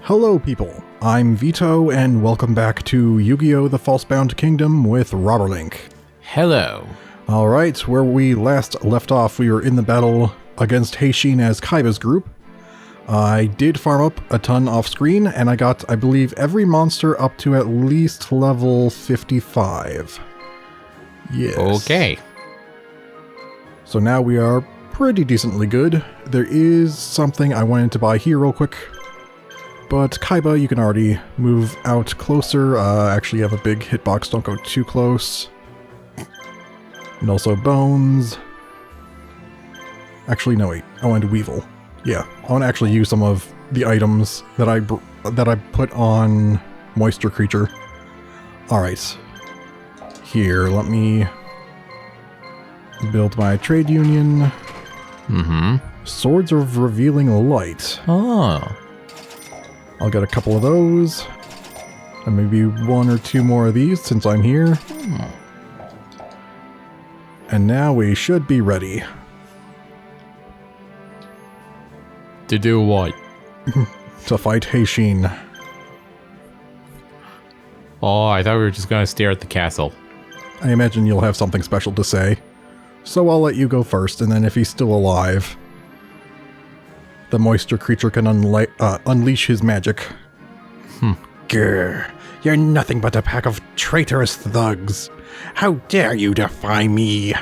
Hello people, I'm Vito and welcome back to Yu-Gi-Oh! The Falsebound Kingdom with Robberlink. Hello. Alright, where we last left off, we were in the battle against Haysheen as Kaiba's group. I did farm up a ton off screen, and I got, I believe, every monster up to at least level 55. Yes. Okay. So now we are pretty decently good. There is something I wanted to buy here real quick. But Kaiba, you can already move out closer. Actually, you have a big hitbox, don't go too close. And also Bones. Actually, no, wait. I wanted Weevil. Yeah, I want to actually use some of the items that I put on Moisture Creature. Alright. Here, let me build my trade union. Swords of Revealing Light. Oh. I'll get a couple of those. And maybe one or two more of these since I'm here. And now we should be ready. To do what? To fight Haysheen. Oh, I thought we were just gonna stare at the castle. I imagine you'll have something special to say. So I'll let you go first, and then if he's still alive, the moisture creature can unleash his magic. Grr, you're nothing but a pack of traitorous thugs. How dare you defy me?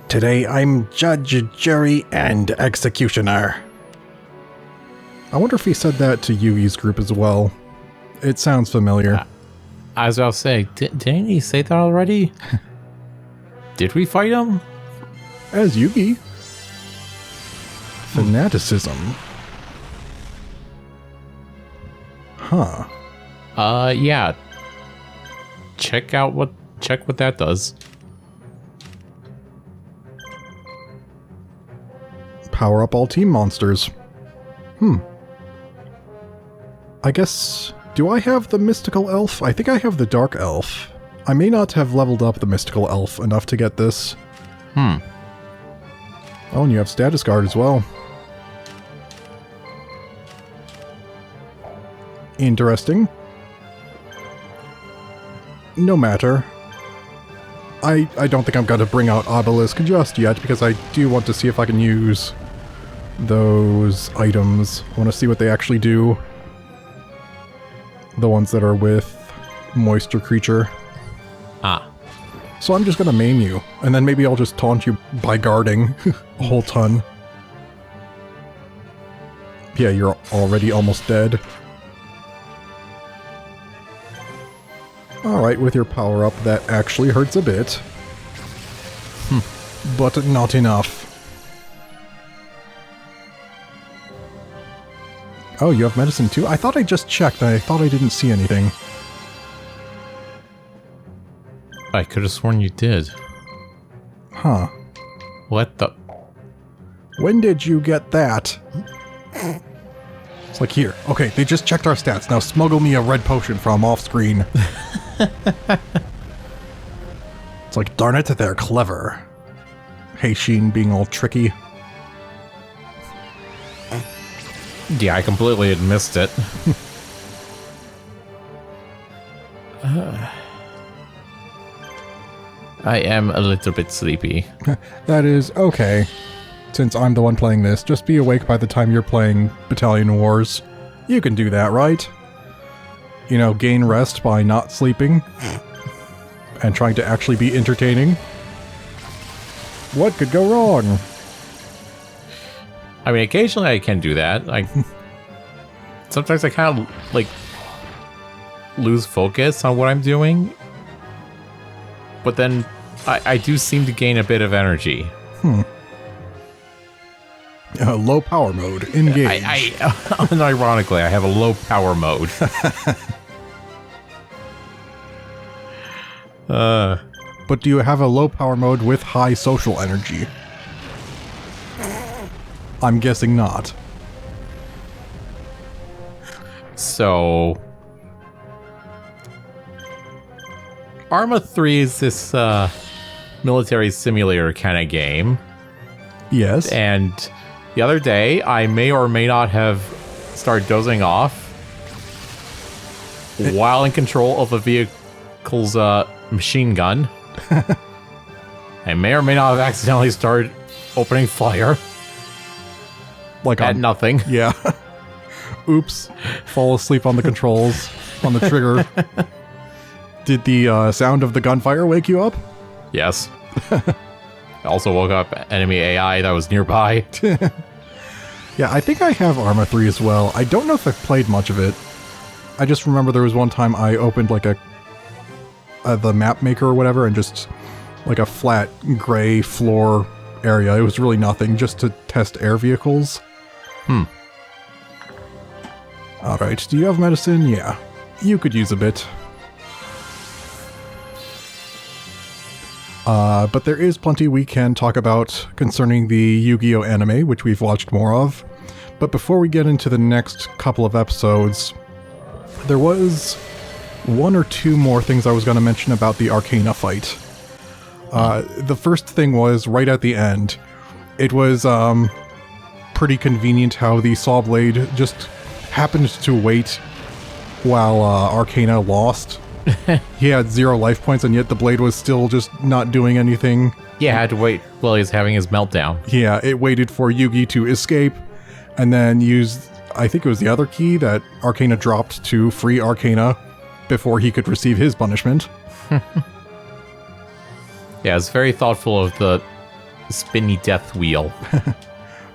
Today I'm judge, jury, and executioner. I wonder if he said that to Yugi's group as well. It sounds familiar. I was about to say, didn't he say that already? Did we fight him? As Yugi. Fanaticism. Huh. Yeah. Check what that does. Power up all team monsters. I guess... Do I have the Mystical Elf? I think I have the Dark Elf. I may not have leveled up the Mystical Elf enough to get this. Oh, and you have Status Guard as well. Interesting. No matter. I don't think I'm going to bring out Obelisk just yet, because I do want to see if I can use those items. I want to see what they actually do. The ones that are with Moisture Creature. So I'm just going to maim you, and then maybe I'll just taunt you by guarding a whole ton. Yeah, you're already almost dead. Alright, with your power-up, that actually hurts a bit. But not enough. Oh, you have medicine too? I thought I just checked, and I thought I didn't see anything. I could have sworn you did. Huh. What the? When did you get that? It's like, here. Okay, they just checked our stats. Now smuggle me a red potion from off-screen. It's like, darn it, they're clever. Haysheen being all tricky. Yeah, I completely had missed it. I am a little bit sleepy. That is okay. Since I'm the one playing this, just be awake by the time you're playing Battalion Wars. You can do that, right? You know, gain rest by not sleeping. And trying to actually be entertaining. What could go wrong? I mean, occasionally I can do that. Sometimes I kind of, like, lose focus on what I'm doing. But then I do seem to gain a bit of energy. Low power mode. Engage. Unironically, I have a low power mode. But do you have a low power mode with high social energy? I'm guessing not. So, Arma 3 is this military simulator kind of game. Yes. And the other day, I may or may not have start dozing off while in control of a vehicle's machine gun. I may or may not have accidentally started opening fire. Like at nothing. Yeah. Oops. Fall asleep on the controls, on the trigger. Did the sound of the gunfire wake you up? Yes. I also woke up enemy AI that was nearby. Yeah, I think I have Arma 3 as well. I don't know if I've played much of it. I just remember there was one time I opened like the map maker or whatever and just like a flat gray floor area. It was really nothing, just to test air vehicles. Alright, do you have medicine? Yeah. You could use a bit. But there is plenty we can talk about concerning the Yu-Gi-Oh! Anime, which we've watched more of. But before we get into the next couple of episodes, there was one or two more things I was going to mention about the Arcana fight. The first thing was right at the end. It was pretty convenient how the Saw Blade just happened to wait while Arcana lost. He had 0 life points, and yet the blade was still just not doing anything. Yeah, I had to wait while he was having his meltdown. Yeah, it waited for Yugi to escape, and then used, I think it was the other key that Arcana dropped to free Arcana before he could receive his punishment. Yeah, it's very thoughtful of the spinny death wheel.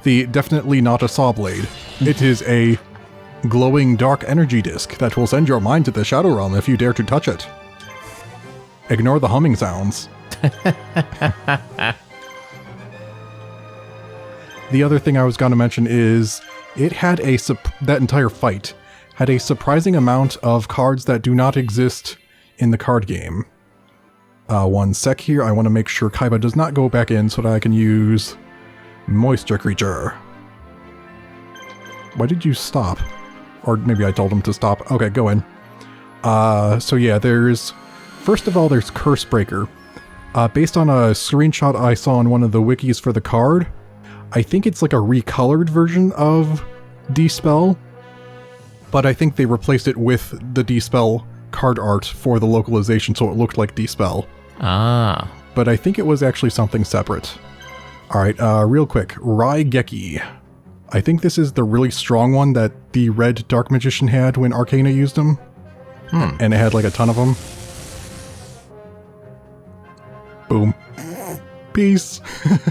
The definitely not a saw blade. It is a glowing dark energy disc that will send your mind to the Shadow Realm if you dare to touch it. Ignore the humming sounds. The other thing I was going to mention is it had that entire fight had a surprising amount of cards that do not exist in the card game. One sec here, I want to make sure Kaiba does not go back in so that I can use Moisture Creature. Why did you stop? Or maybe I told him to stop. Okay, go in. So yeah, first of all, there's Curse Breaker. Based on a screenshot I saw on one of the wikis for the card, I think it's like a recolored version of D-Spell, but I think they replaced it with the D-Spell card art for the localization so it looked like D-Spell. Ah. But I think it was actually something separate. Alright, real quick. Raigeki. I think this is the really strong one that the red Dark Magician had when Arcana used him. And it had like a ton of them. Boom. Peace.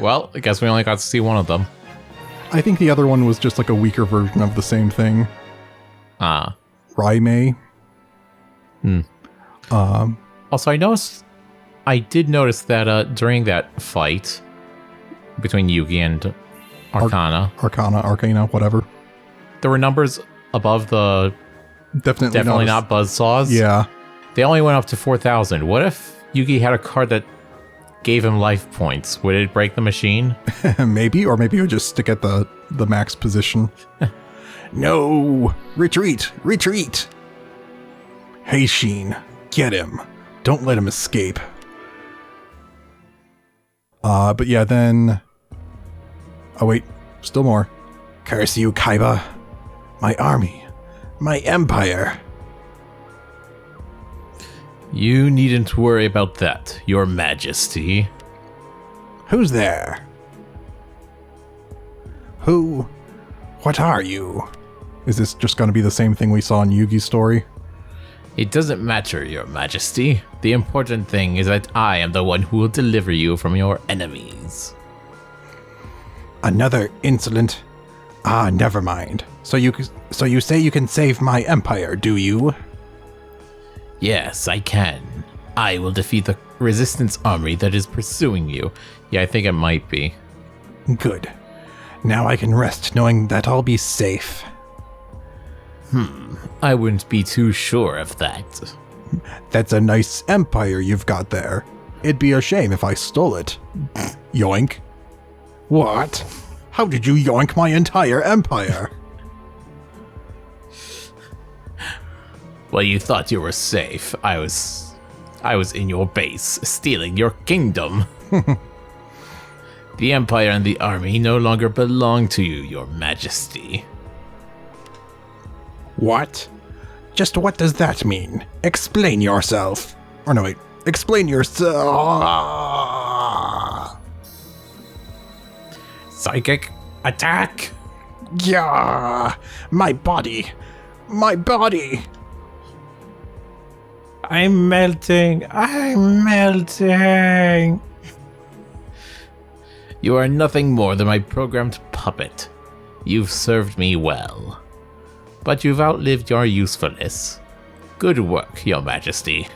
Well, I guess we only got to see one of them. I think the other one was just like a weaker version of the same thing. Ah. Raimei. Also, I did notice that during that fight between Yugi and Arcana, whatever, there were numbers above the definitely not buzzsaws. Yeah. They only went up to 4,000. What if Yugi had a card that gave him life points? Would it break the machine? Maybe, or maybe it would just stick at the max position. No! Retreat! Retreat! Haysheen, get him. Don't let him escape. But yeah, then... Oh wait, still more. Curse you, Kaiba. My army. My empire. You needn't worry about that, Your Majesty. Who's there? Who? What are you? Is this just going to be the same thing we saw in Yugi's story? It doesn't matter, Your Majesty. The important thing is that I am the one who will deliver you from your enemies. Another insolent... Ah, never mind. So you say you can save my empire, do you? Yes, I can. I will defeat the resistance army that is pursuing you. Yeah, I think it might be. Good. Now I can rest knowing that I'll be safe. I wouldn't be too sure of that. That's a nice empire you've got there. It'd be a shame if I stole it. Yoink. What? How did you yoink my entire empire? Well, you thought you were safe. I was in your base, stealing your kingdom. The empire and the army no longer belong to you, Your Majesty. What? Just what does that mean? Explain yourself. Or no, wait. Explain yourself. Psychic attack! Yeah, my body. My body. I'm melting. I'm melting. You are nothing more than my programmed puppet. You've served me well. But you've outlived your usefulness. Good work, Your Majesty.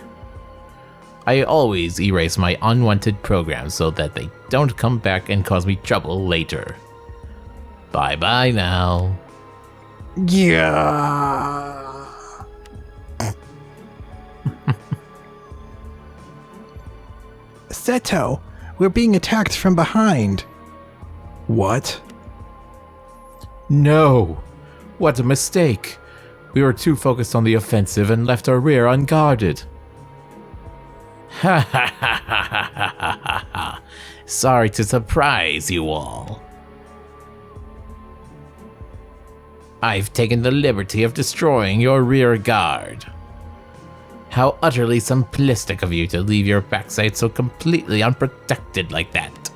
I always erase my unwanted programs so that they don't come back and cause me trouble later. Bye-bye now. Yeah. Seto, we're being attacked from behind. What? No! What a mistake! We were too focused on the offensive and left our rear unguarded. Ha ha ha ha ha ha ha ha! Sorry to surprise you all. I've taken the liberty of destroying your rear guard. How utterly simplistic of you to leave your backside so completely unprotected like that.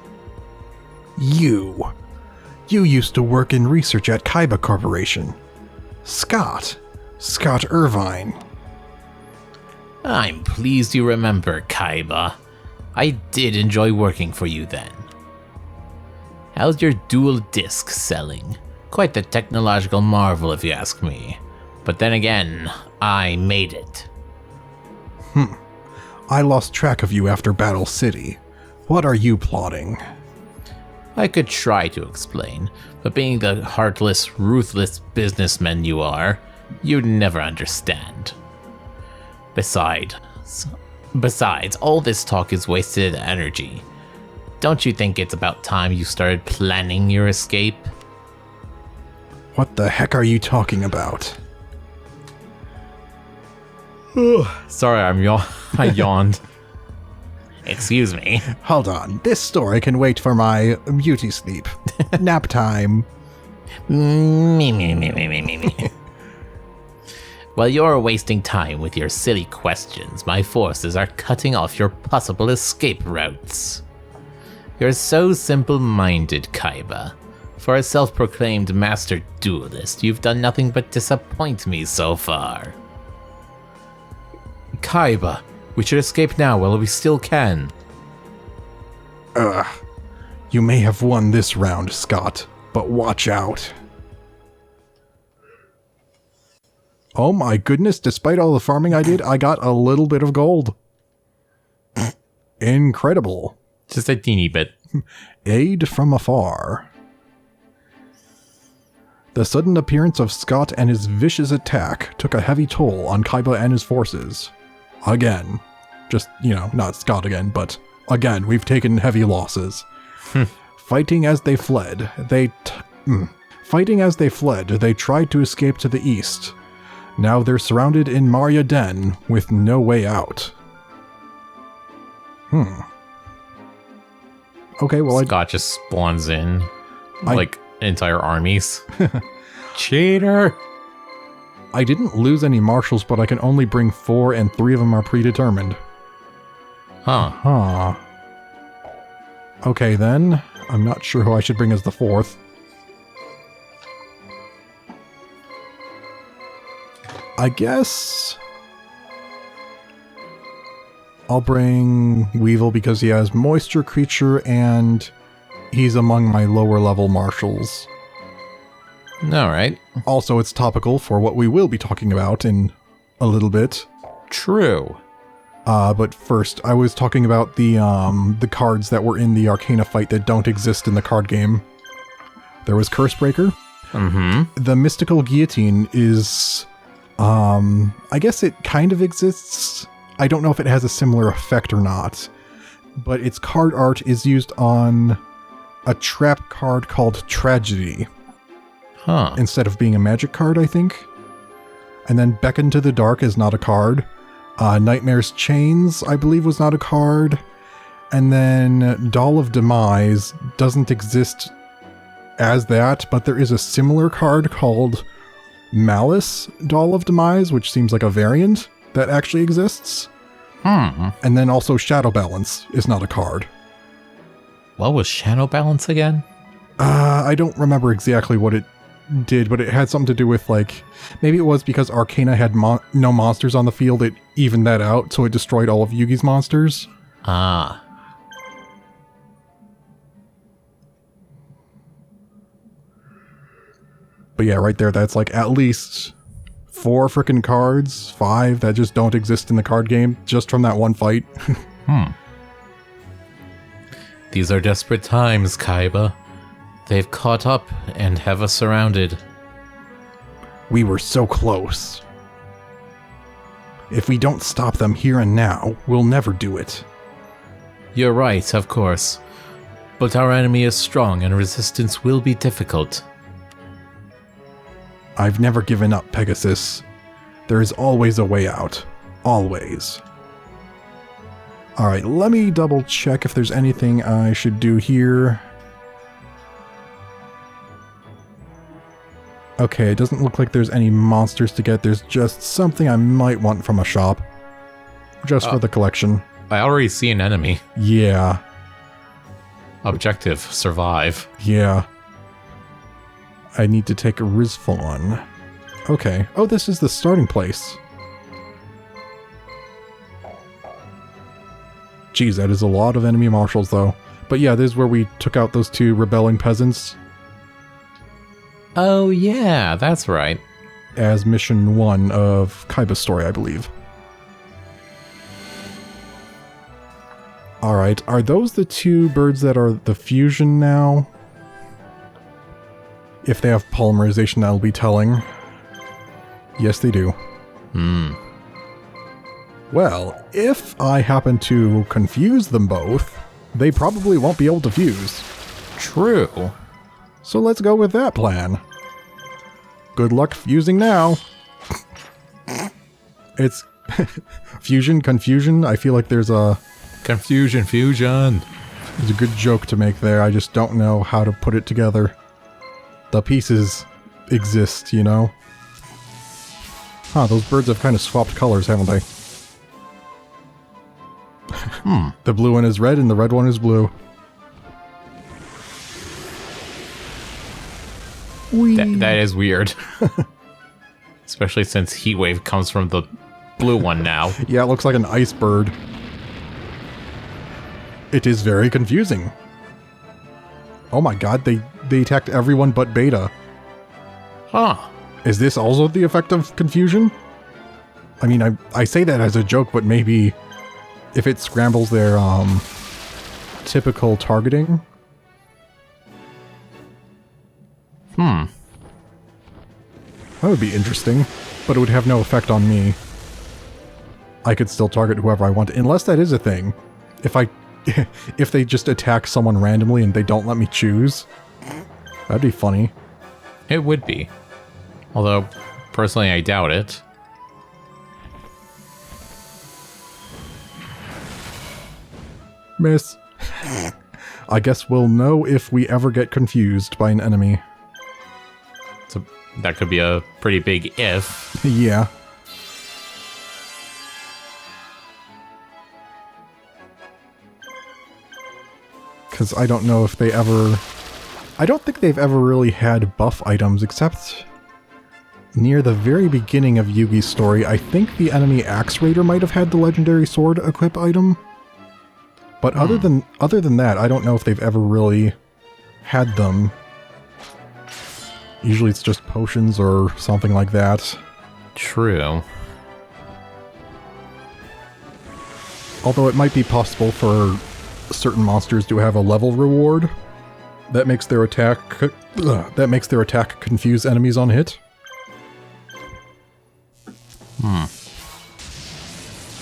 You used to work in research at Kaiba Corporation. Scott Irvine. I'm pleased you remember, Kaiba. I did enjoy working for you then. How's your dual disc selling? Quite the technological marvel if you ask me. But then again, I made it. I lost track of you after Battle City. What are you plotting? I could try to explain, but being the heartless, ruthless businessman you are, you'd never understand. Besides, all this talk is wasted energy. Don't you think it's about time you started planning your escape? What the heck are you talking about? Sorry, I yawned. Excuse me. Hold on, this story can wait for my beauty sleep. Nap time. Me. While you're wasting time with your silly questions, my forces are cutting off your possible escape routes. You're so simple-minded, Kaiba. For a self-proclaimed master duelist, you've done nothing but disappoint me so far. Kaiba, we should escape now while we still can. You may have won this round, Scott, but watch out. Oh my goodness, despite all the farming I did, I got a little bit of gold. Incredible. Just a teeny bit. Aid from afar. The sudden appearance of Scott and his vicious attack took a heavy toll on Kaiba and his forces. Again. Just, not Scott again, but again, we've taken heavy losses. Fighting as they fled, they tried to escape to the east. Now they're surrounded in Maria Den with no way out. Okay, well, Scott just spawns in, like entire armies. Cheater! I didn't lose any marshals, but I can only bring 4 and 3 of them are predetermined. Huh. Okay then, I'm not sure who I should bring as the 4th. I guess I'll bring Weevil because he has Moisture Creature and he's among my lower level marshals. Alright. Also, it's topical for what we will be talking about in a little bit. True. But first, I was talking about the cards that were in the Arcana fight that don't exist in the card game. There was Cursebreaker. The Mystical Guillotine is, I guess it kind of exists. I don't know if it has a similar effect or not. But its card art is used on a trap card called Tragedy. Instead of being a magic card, I think. And then Beckon to the Dark is not a card. Nightmare's Chains, I believe, was not a card. And then Doll of Demise doesn't exist as that, but there is a similar card called Malice Doll of Demise, which seems like a variant that actually exists. And then also Shadow Balance is not a card. What was Shadow Balance again? I don't remember exactly what it did, but it had something to do with, like, maybe it was because Arcana had no monsters on the field, it evened that out, so it destroyed all of Yugi's monsters. Ah. But yeah, right there, that's like at least 4 frickin' cards, 5 that just don't exist in the card game, just from that one fight. These are desperate times, Kaiba. They've caught up and have us surrounded. We were so close. If we don't stop them here and now, we'll never do it. You're right, of course. But our enemy is strong and resistance will be difficult. I've never given up, Pegasus. There is always a way out. Always. Alright, let me double check if there's anything I should do here. Okay, it doesn't look like there's any monsters to get. There's just something I might want from a shop. Just for the collection. I already see an enemy. Yeah. Objective, survive. Yeah. I need to take a Rizfon. Okay. Oh, this is the starting place. Geez, that is a lot of enemy marshals, though. But yeah, this is where we took out those 2 rebelling peasants. Oh yeah, that's right. As mission 1 of Kaiba's story, I believe. Alright, are those the 2 birds that are the fusion now? If they have polymerization, that'll be telling. Yes, they do. Well, if I happen to confuse them both, they probably won't be able to fuse. True. So let's go with that plan. Good luck fusing now. It's fusion, confusion. I feel like there's a... Confusion, fusion. There's a good joke to make there. I just don't know how to put it together. The pieces exist, you know? Huh, those birds have kind of swapped colors, haven't they? The blue one is red and the red one is blue. That is weird. Especially since Heatwave comes from the blue one now. Yeah, it looks like an ice bird. It is very confusing. Oh my god, they attacked everyone but Beta. Huh. Is this also the effect of confusion? I mean, I say that as a joke, but maybe if it scrambles their typical targeting. That would be interesting, but it would have no effect on me. I could still target whoever I want, unless that is a thing. If they just attack someone randomly and they don't let me choose, that'd be funny. It would be. Although, personally, I doubt it. Miss. I guess we'll know if we ever get confused by an enemy. So that could be a pretty big if. Yeah. Because I don't know if they ever... I don't think they've ever really had buff items, except near the very beginning of Yugi's story. I think the enemy Axe Raider might have had the legendary sword equip item. But other than that, I don't know if they've ever really had them. Usually it's just potions or something like that. True. Although it might be possible for certain monsters to have a level reward that makes their attack confuse enemies on hit.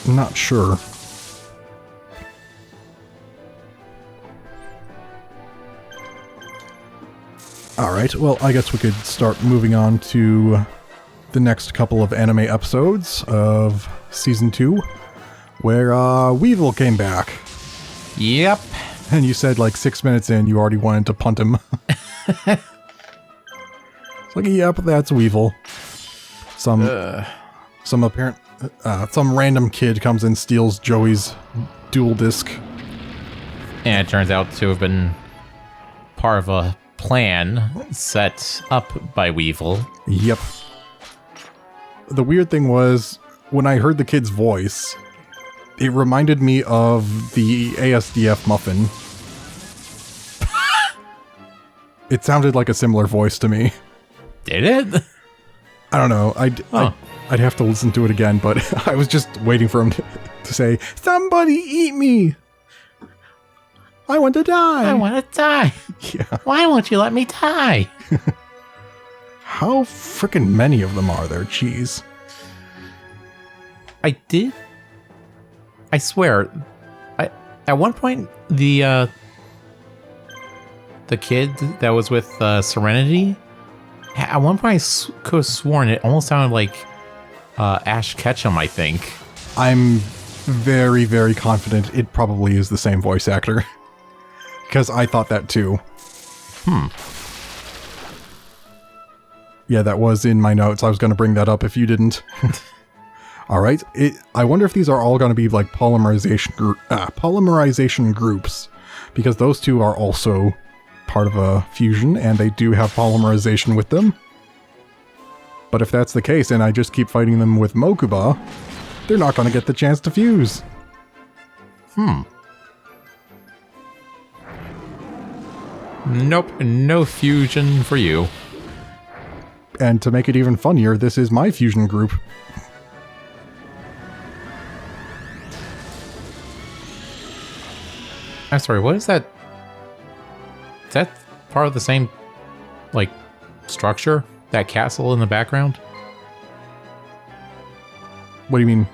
Not sure. Alright, well, I guess we could start moving on to the next couple of anime episodes of Season 2, where Weevil came back. Yep. And you said like 6 minutes in, you already wanted to punt him. It's like, yep, that's Weevil. Some random kid comes and steals Joey's dual disc. And it turns out to have been part of a plan set up by Weevil. Yep. The weird thing was, when I heard the kid's voice, it reminded me of the ASDF muffin. It sounded like a similar voice to me. Did it? I don't know. I'd have to listen to it again, but I was just waiting for him to say, "Somebody eat me! I want to die! I want to die! Yeah. Why won't you let me die?" How frickin' many of them are there? Jeez. I swear, at one point, the kid that was with Serenity, at one point I could have sworn it almost sounded like Ash Ketchum, I think. I'm very, very confident it probably is the same voice actor. Because I thought that too. Yeah, that was in my notes. I was going to bring that up if you didn't. Alright, I wonder if these are all going to be like polymerization groups. Because those two are also part of a fusion, and they do have polymerization with them. But if that's the case, and I just keep fighting them with Mokuba, they're not going to get the chance to fuse. Nope, no fusion for you. And to make it even funnier, this is my fusion group. I'm sorry, what is that? Is that part of the same, like, structure? That castle in the background? What do you mean?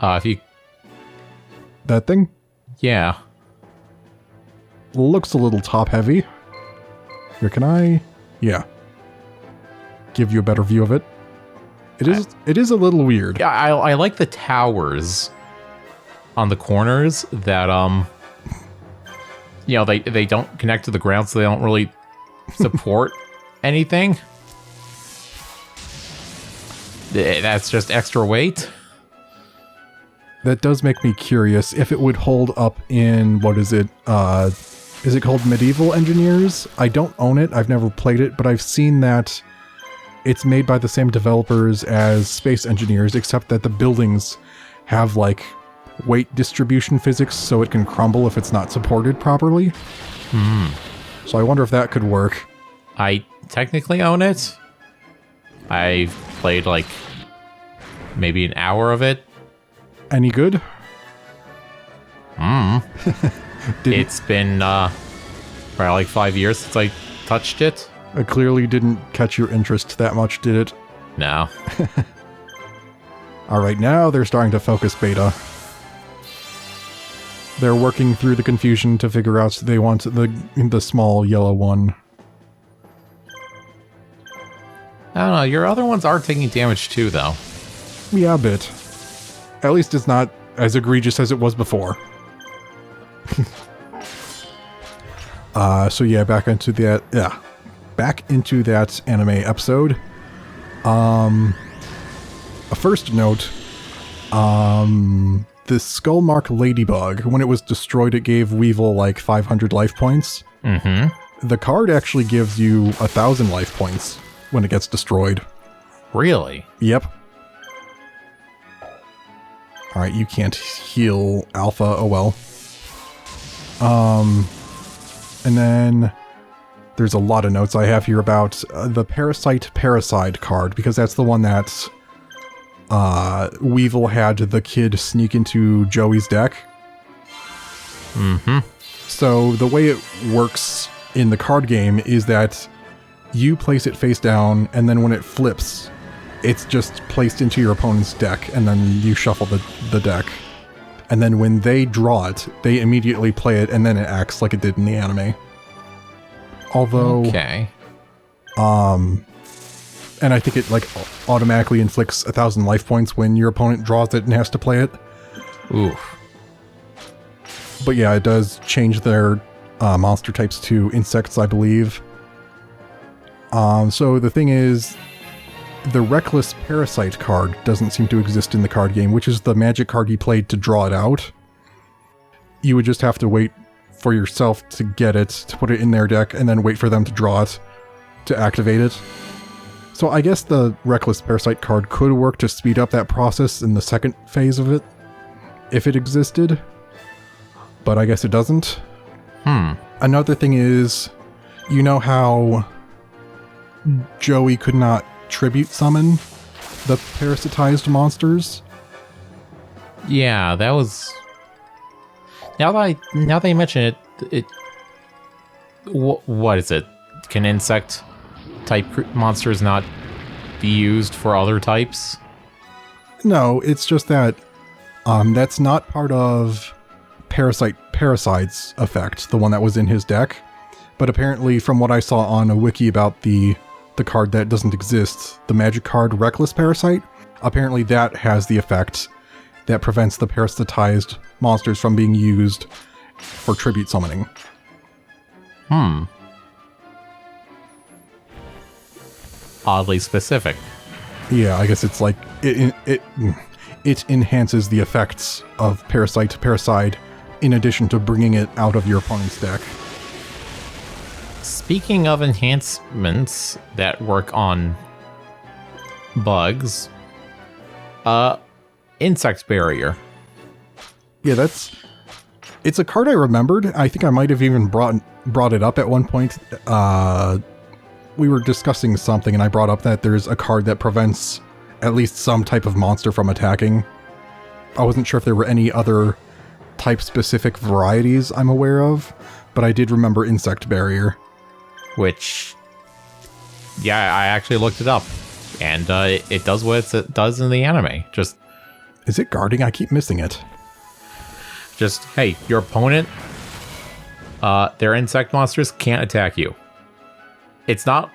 If you... That thing? Yeah. Looks a little top-heavy. Here, can I... Yeah. Give you a better view of it. It is a little weird. Yeah, I like the towers on the corners that, you know, they don't connect to the ground, so they don't really support anything. That's just extra weight. That does make me curious if it would hold up in, what is it called Medieval Engineers? I don't own it, I've never played it, but I've seen that it's made by the same developers as Space Engineers, except that the buildings have, like, weight distribution physics, so it can crumble if it's not supported properly. So I wonder if that could work. I technically own it. I've played, like, maybe an hour of it. Any good? It's been probably like 5 years since I touched it. It clearly didn't catch your interest that much, did it? No. Alright, now they're starting to focus beta. They're working through the confusion to figure out they want the small yellow one. I don't know, your other ones are taking damage too, though. Yeah, a bit. At least it's not as egregious as it was before. So yeah, back into that anime episode. A first note, the Skullmark Ladybug, when it was destroyed, it gave Weevil like 500 life points. The card actually gives you 1,000 life points when it gets destroyed. Really? Yep. Alright, you can't heal Alpha, oh well. And then there's a lot of notes I have here about the Parasite card, because that's the one that Weevil had the kid sneak into Joey's deck. So the way it works in the card game is that you place it face down, and then when it flips, it's just placed into your opponent's deck, and then you shuffle the deck. And then when they draw it, they immediately play it, and then it acts like it did in the anime. Although... Okay. And I think it, like, automatically inflicts 1,000 life points when your opponent draws it and has to play it. Oof. But yeah, it does change their monster types to insects, I believe. So the thing is, the Reckless Parasite card doesn't seem to exist in the card game, which is the magic card you played to draw it out. You would just have to wait for yourself to get it, to put it in their deck, and then wait for them to draw it to activate it. So I guess the Reckless Parasite card could work to speed up that process in the second phase of it, if it existed. But I guess it doesn't. Another thing is, you know how Joey could not tribute summon the parasitized monsters? Yeah, that was... Now that you mention it, what is it? Can insect type monsters not be used for other types? No, it's just that that's not part of Parasite's effect, the one that was in his deck. But apparently, from what I saw on a wiki about the card that doesn't exist, the magic card Reckless Parasite, apparently that has the effect that prevents the parasitized monsters from being used for tribute summoning. Oddly specific. Yeah, I guess it's like it enhances the effects of Parasite to Parasite in addition to bringing it out of your opponent's deck. Speaking of enhancements that work on bugs, Insect Barrier. Yeah, it's a card I remembered. I think I might have even brought it up at one point. We were discussing something and I brought up that there's a card that prevents at least some type of monster from attacking. I wasn't sure if there were any other type-specific varieties I'm aware of, but I did remember Insect Barrier. Which, yeah, I actually looked it up, and it does what it does in the anime. Just... Is it guarding? I keep missing it. Just, hey, your opponent, their insect monsters can't attack you. It's not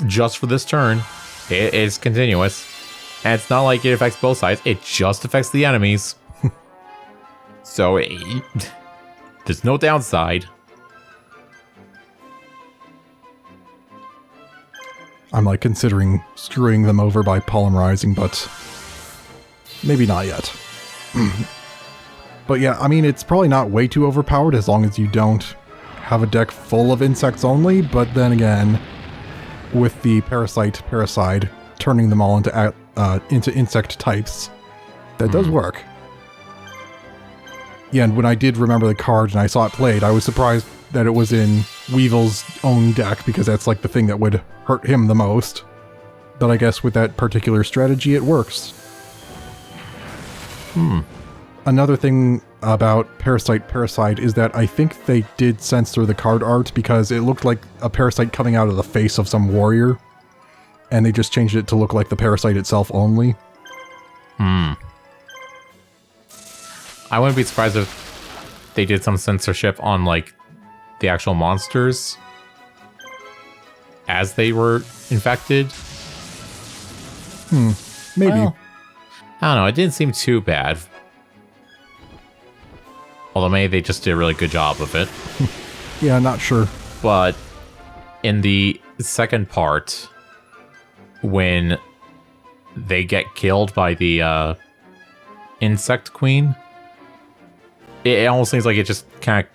just for this turn. It is continuous. And it's not like it affects both sides. It just affects the enemies. So, there's no downside. I'm like considering screwing them over by polymerizing, but maybe not yet. But yeah, I mean, it's probably not way too overpowered as long as you don't have a deck full of insects only, but then again, with the Parasite, turning them all into insect types, that does work. Yeah, and when I did remember the card and I saw it played, I was surprised that it was in Weevil's own deck, because that's like the thing that would hurt him the most. But I guess with that particular strategy, it works. Another thing about Parasite is that I think they did censor the card art because it looked like a parasite coming out of the face of some warrior, and they just changed it to look like the parasite itself only. I wouldn't be surprised if they did some censorship on, like, the actual monsters as they were infected. Maybe. Well, I don't know, it didn't seem too bad. Although maybe they just did a really good job of it. Yeah, not sure. But in the second part, when they get killed by the insect queen, it almost seems like it just kind of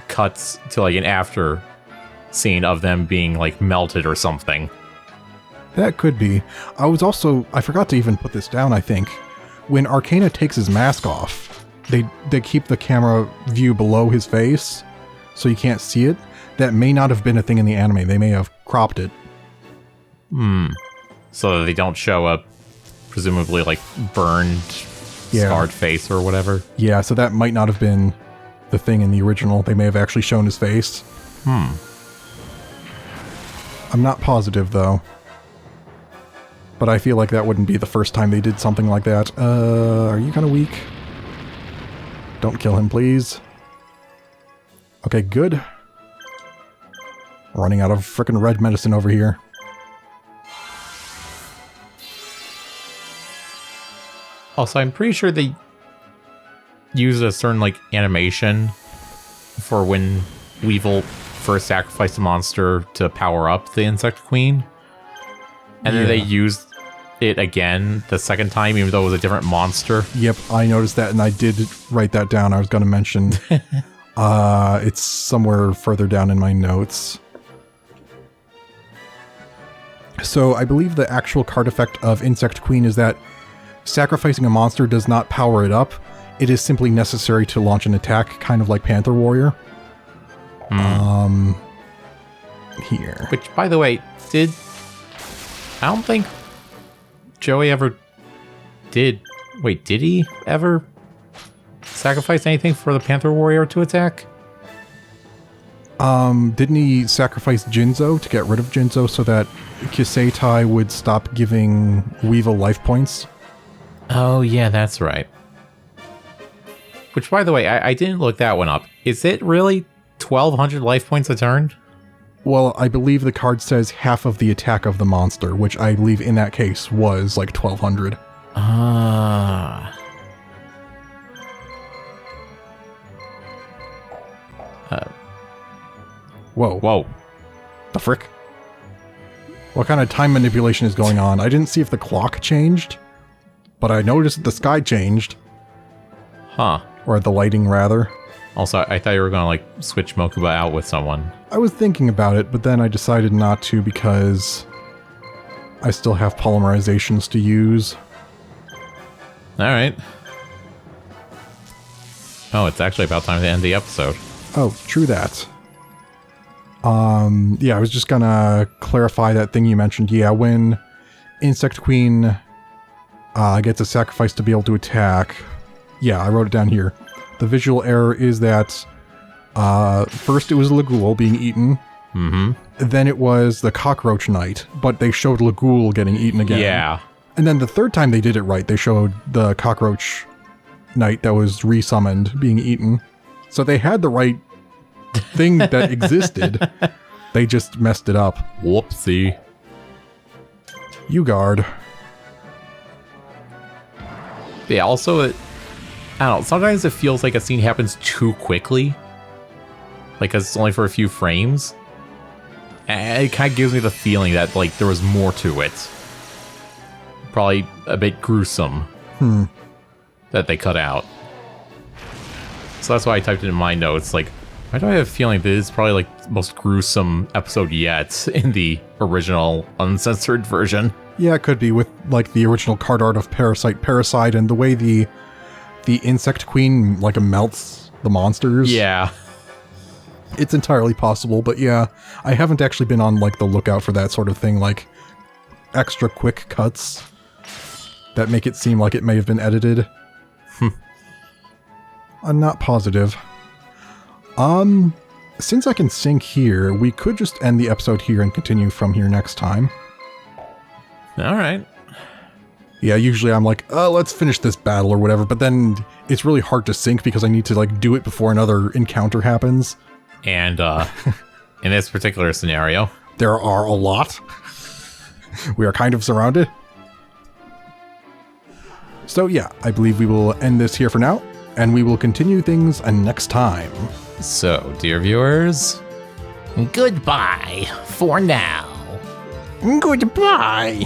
cuts to like an after scene of them being like melted or something. That could be. I forgot to even put this down, I think. When Arcana takes his mask off, they keep the camera view below his face, so you can't see it. That may not have been a thing in the anime. They may have cropped it. So that they don't show a presumably like burned, scarred face or whatever. Yeah, so that might not have been the thing in the original. They may have actually shown his face. I'm not positive, though. But I feel like that wouldn't be the first time they did something like that. Are you kind of weak? Don't kill him, please. Okay, good. Running out of frickin' red medicine over here. Also, I'm pretty sure they use a certain, like, animation for when Weevil first sacrificed a monster to power up the Insect Queen. And then they used it again the second time, even though it was a different monster. Yep, I noticed that, and I did write that down. I was going to mention. It's somewhere further down in my notes. So I believe the actual card effect of Insect Queen is that sacrificing a monster does not power it up. It is simply necessary to launch an attack, kind of like Panther Warrior. Here. Which, by the way, I don't think Joey ever did... Wait, did he ever sacrifice anything for the Panther Warrior to attack? Didn't he sacrifice Jinzo to get rid of Jinzo so that Kiseitai would stop giving Weevil life points? Oh, yeah, that's right. Which, by the way, I didn't look that one up. Is it really 1,200 life points a turn? Well, I believe the card says half of the attack of the monster, which I believe in that case was like 1,200. Ah. Whoa. The frick? What kind of time manipulation is going on? I didn't see if the clock changed, but I noticed the sky changed. Huh. Or the lighting, rather. Also, I thought you were going to, like, switch Mokuba out with someone. I was thinking about it, but then I decided not to because I still have polymerizations to use. Alright. Oh, it's actually about time to end the episode. Oh, true that. Yeah, I was just gonna clarify that thing you mentioned. Yeah, when Insect Queen gets a sacrifice to be able to attack. Yeah, I wrote it down here. The visual error is that first it was Legoul being eaten. Mm-hmm. Then it was the Cockroach Knight, but they showed Legoul getting eaten again. Yeah. And then the third time they did it right, they showed the Cockroach Knight that was resummoned being eaten. So they had the right thing that existed. They just messed it up. Whoopsie. You guard. Yeah, also, I don't know, sometimes it feels like a scene happens too quickly. Like, 'cause it's only for a few frames. And it kind of gives me the feeling that, like, there was more to it. Probably a bit gruesome. That they cut out. So that's why I typed it in my notes, like, why do I have a feeling this is probably, like, the most gruesome episode yet in the original uncensored version? Yeah, it could be with, like, the original card art of Parasite and the way the Insect Queen, like, melts the monsters. Yeah. It's entirely possible, but yeah, I haven't actually been on, like, the lookout for that sort of thing, like, extra quick cuts that make it seem like it may have been edited. I'm not positive. Since I can sync here, we could just end the episode here and continue from here next time. Alright. Yeah, usually I'm like, let's finish this battle or whatever, but then it's really hard to sync because I need to, like, do it before another encounter happens. And, in this particular scenario, there are a lot. We are kind of surrounded. So yeah, I believe we will end this here for now, and we will continue things next time. So, dear viewers, goodbye for now. Goodbye.